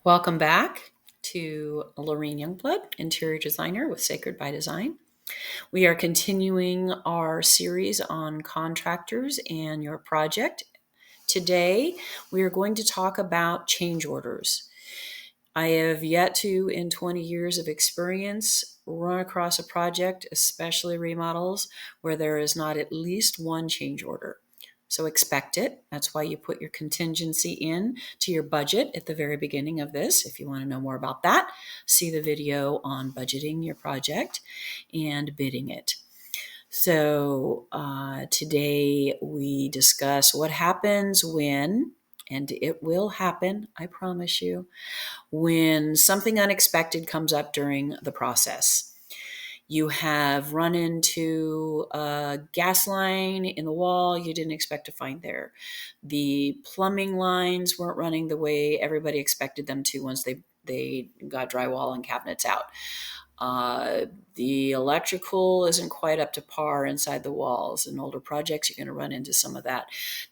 Welcome back to Lorraine Youngblood, interior designer with Sacred-by-Design. We are continuing our series on contractors and your project. Today, we are going to talk about change orders. I have yet to, in 20 years of experience, run across a project, especially remodels, where there is not at least one change order. So expect it. That's why you put your contingency in to your budget at the very beginning of this. If you want to know more about that, see the video on budgeting your project and bidding it. So today we discuss what happens when, and it will happen, I promise you, when something unexpected comes up during the process. You have run into a gas line in the wall you didn't expect to find there. The plumbing lines weren't running the way everybody expected them to once they got drywall and cabinets out. The electrical isn't quite up to par inside the walls. In older projects, you're going to run into some of that.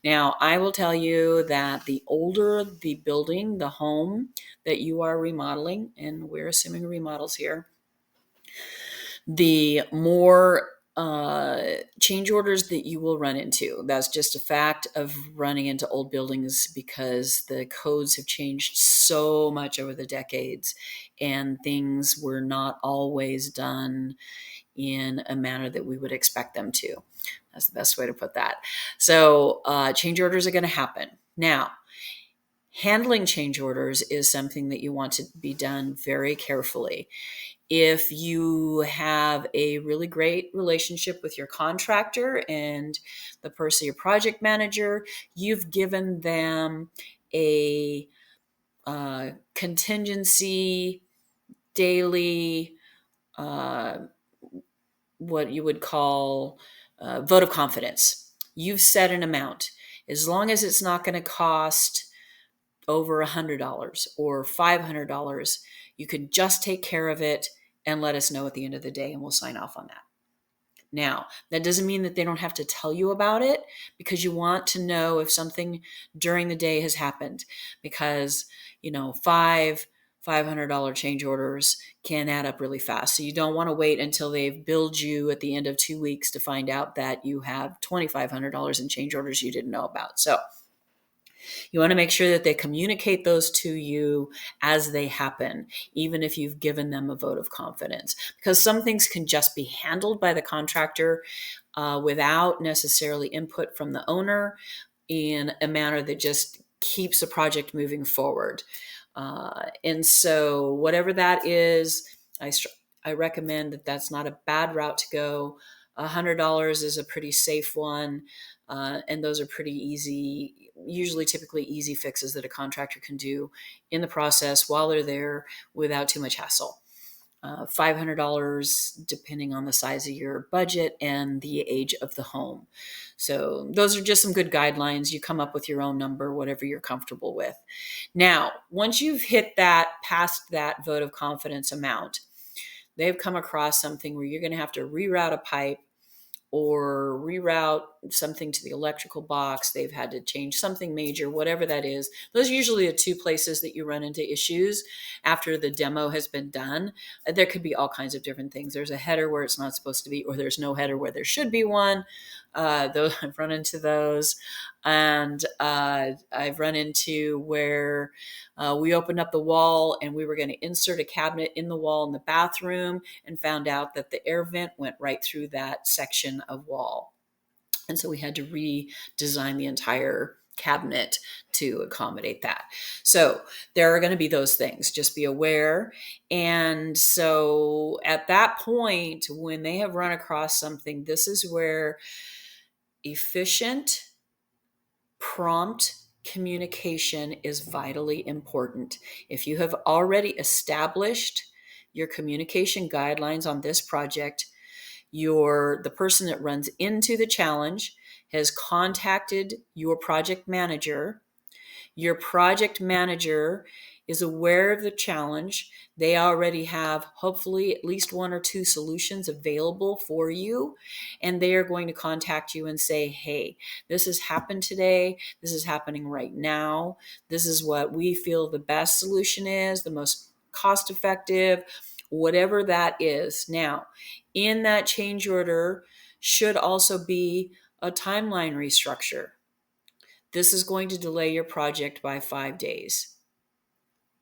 Now, I will tell you that the older the building, the home that you are remodeling, and we're assuming remodels here, the more change orders that you will run into. That's just a fact of running into old buildings because the codes have changed so much over the decades and things were not always done in a manner that we would expect them to. That's the best way to put that. So change orders are going to happen. Now, handling change orders is something that you want to be done very carefully. If you have a really great relationship with your contractor and the person, your project manager, you've given them a contingency daily, what you would call vote of confidence. You've set an amount. As long as it's not going to cost over $100 or $500, you can just take care of it and let us know at the end of the day and we'll sign off on that. Now, that doesn't mean that they don't have to tell you about it because you want to know if something during the day has happened because, $500 change orders can add up really fast. So you don't want to wait until they've billed you at the end of 2 weeks to find out that you have $2,500 in change orders you didn't know about. So you want to make sure that they communicate those to you as they happen, even if you've given them a vote of confidence, because some things can just be handled by the contractor without necessarily input from the owner in a manner that just keeps the project moving forward. And so whatever that is, I recommend that that's not a bad route to go. $100 is a pretty safe one. And those are pretty easy, usually typically easy fixes that a contractor can do in the process while they're there without too much hassle. $500 depending on the size of your budget and the age of the home. So those are just some good guidelines. You come up with your own number, whatever you're comfortable with. Now, once you've hit past that vote of confidence amount, they've come across something where you're going to have to reroute a pipe or reroute something to the electrical box. They've had to change something major, whatever that is. Those are usually the two places that you run into issues after the demo has been done. There could be all kinds of different things. There's a header where it's not supposed to be, or there's no header where there should be one. I've run into those. And I've run into where we opened up the wall and we were going to insert a cabinet in the wall in the bathroom and found out that the air vent went right through that section of wall. And so we had to redesign the entire cabinet to accommodate that. So there are going to be those things. Just be aware. And so at that point, when they have run across something, this is where efficient, prompt communication is vitally important. If you have already established your communication guidelines on this project, the person that runs into the challenge has contacted your project manager. Your project manager is aware of the challenge. They already have hopefully at least one or two solutions available for you. And they are going to contact you and say, hey, this has happened today. This is happening right now. This is what we feel the best solution is, the most cost effective, whatever that is. Now, in that change order should also be a timeline restructure. This is going to delay your project by 5 days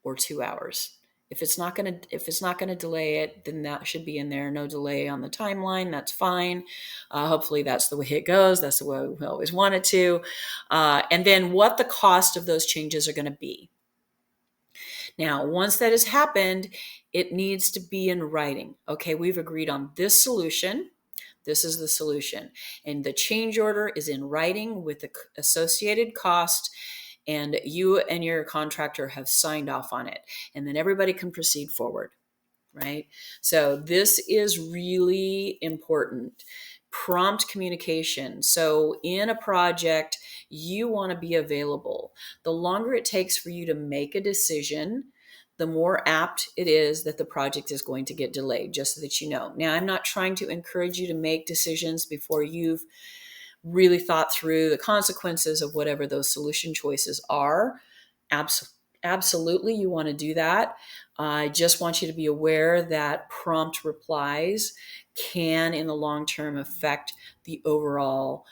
or 2 hours. If it's not going to delay it, then that should be in there. No delay on the timeline. That's fine. Hopefully that's the way it goes. That's the way we always want it to. And then what the cost of those changes are going to be. Now, once that has happened, it needs to be in writing. Okay, we've agreed on this solution. This is the solution. And the change order is in writing with the associated cost, and you and your contractor have signed off on it. And then everybody can proceed forward, right? So this is really important. Prompt communication. So in a project, you want to be available. The longer it takes for you to make a decision, the more apt it is that the project is going to get delayed, just so that you know. Now, I'm not trying to encourage you to make decisions before you've really thought through the consequences of whatever those solution choices are. Absolutely, you want to do that. I just want you to be aware that prompt replies can, in the long term, affect the overall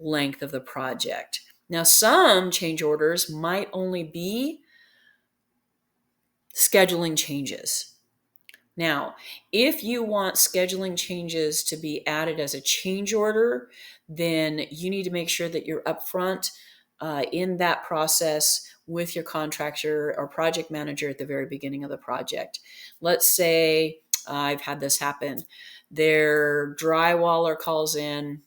length of the project. Now, some change orders might only be scheduling changes. Now, if you want scheduling changes to be added as a change order, then you need to make sure that you're upfront in that process with your contractor or project manager at the very beginning of the project. Let's say I've had this happen. Their drywaller calls in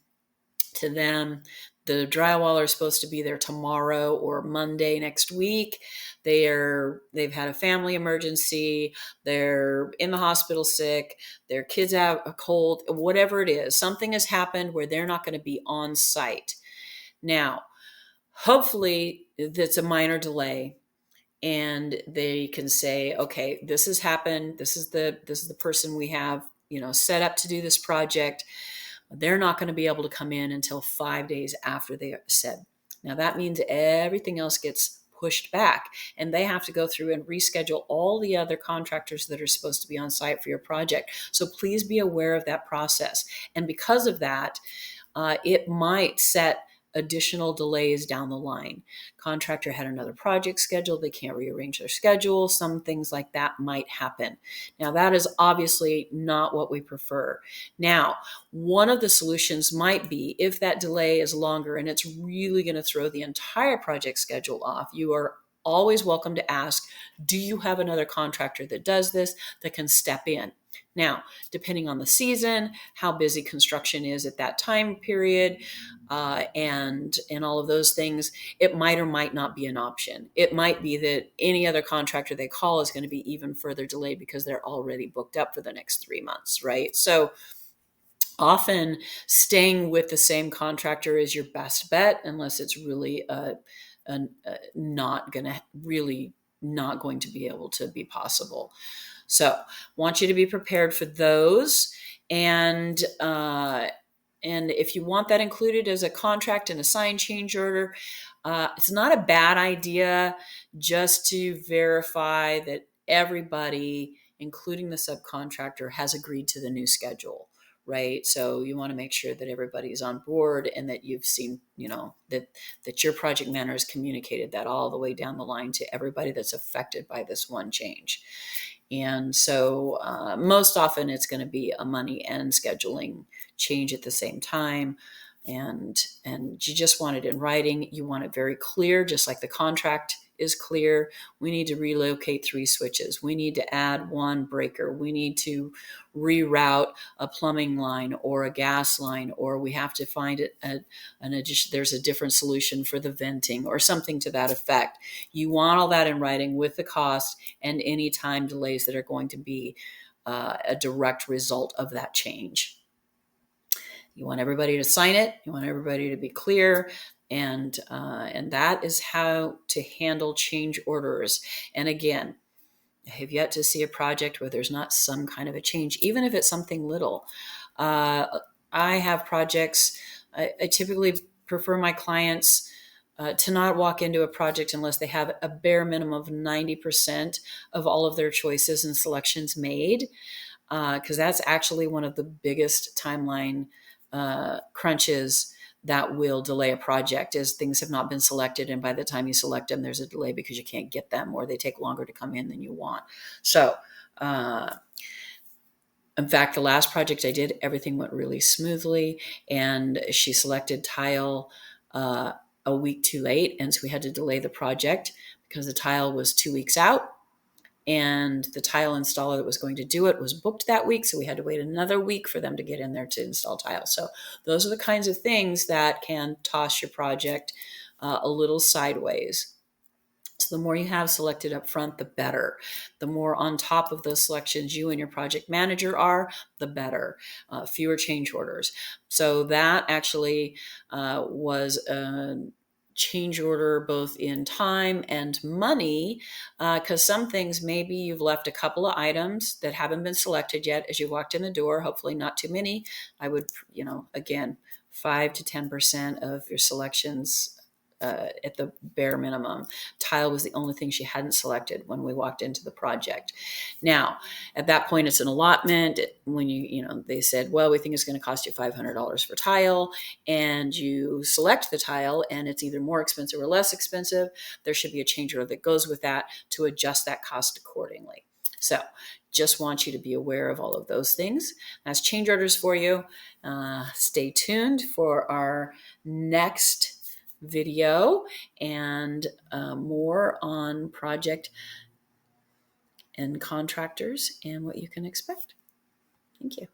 to them. The drywaller is supposed to be there tomorrow or Monday next week. They've had a family emergency. They're in the hospital sick. Their kids have a cold, whatever it is. Something has happened where they're not going to be on site. Now, hopefully that's a minor delay, and they can say, okay, this has happened. This is the person we have, set up to do this project. They're not going to be able to come in until 5 days after they said. Now that means everything else gets pushed back, and they have to go through and reschedule all the other contractors that are supposed to be on site for your project. So please be aware of that process. And because of that, it might set additional delays down the line. Contractor had another project scheduled. They can't rearrange their schedule. Some things like that might happen. Now, that is obviously not what we prefer. Now, one of the solutions might be, if that delay is longer and it's really going to throw the entire project schedule off, you are always welcome to ask, do you have another contractor that does this, that can step in? Now, depending on the season, how busy construction is at that time period, and all of those things, it might or might not be an option. It might be that any other contractor they call is going to be even further delayed because they're already booked up for the next 3 months, right? So often staying with the same contractor is your best bet, unless it's really not going to be able to be possible. So want you to be prepared for those. And if you want that included as a contract and a signed change order, it's not a bad idea just to verify that everybody, including the subcontractor, has agreed to the new schedule, right? So you want to make sure that everybody's on board, and that you've seen, that your project manager has communicated that all the way down the line to everybody that's affected by this one change. And so most often it's going to be a money and scheduling change at the same time. And you just want it in writing. You want it very clear, just like the contract is clear. We need to relocate 3 switches. We need to add 1 breaker. We need to reroute a plumbing line or a gas line, or we have to find an addition. There's a different solution for the venting or something to that effect. You want all that in writing with the cost and any time delays that are going to be a direct result of that change. You want everybody to sign it. You want everybody to be clear. And that is how to handle change orders. And again, I have yet to see a project where there's not some kind of a change, even if it's something little. Uh, I have projects, I typically prefer my clients to not walk into a project unless they have a bare minimum of 90% of all of their choices and selections made, because that's actually one of the biggest timeline crunches that will delay a project, is things have not been selected, and by the time you select them there's a delay because you can't get them or they take longer to come in than you want. So in fact, the last project I did, everything went really smoothly, and she selected tile a week too late, and so we had to delay the project because the tile was 2 weeks out, and the tile installer that was going to do it was booked that week, so we had to wait another week for them to get in there to install tile. So those are the kinds of things that can toss your project a little sideways. So the more you have selected up front, the better. The more on top of those selections you and your project manager are, the better. Fewer change orders. So that actually was a change order both in time and money, because some things, maybe you've left a couple of items that haven't been selected yet as you walked in the door, hopefully not too many. I would, again, 5 to 10% of your selections at the bare minimum. Tile was the only thing she hadn't selected when we walked into the project. Now, at that point, it's an allotment. When they said, well, we think it's going to cost you $500 for tile, and you select the tile and it's either more expensive or less expensive, there should be a change order that goes with that to adjust that cost accordingly. So just want you to be aware of all of those things. That's change orders for you. Stay tuned for our next video and more on project and contractors and what you can expect. Thank you.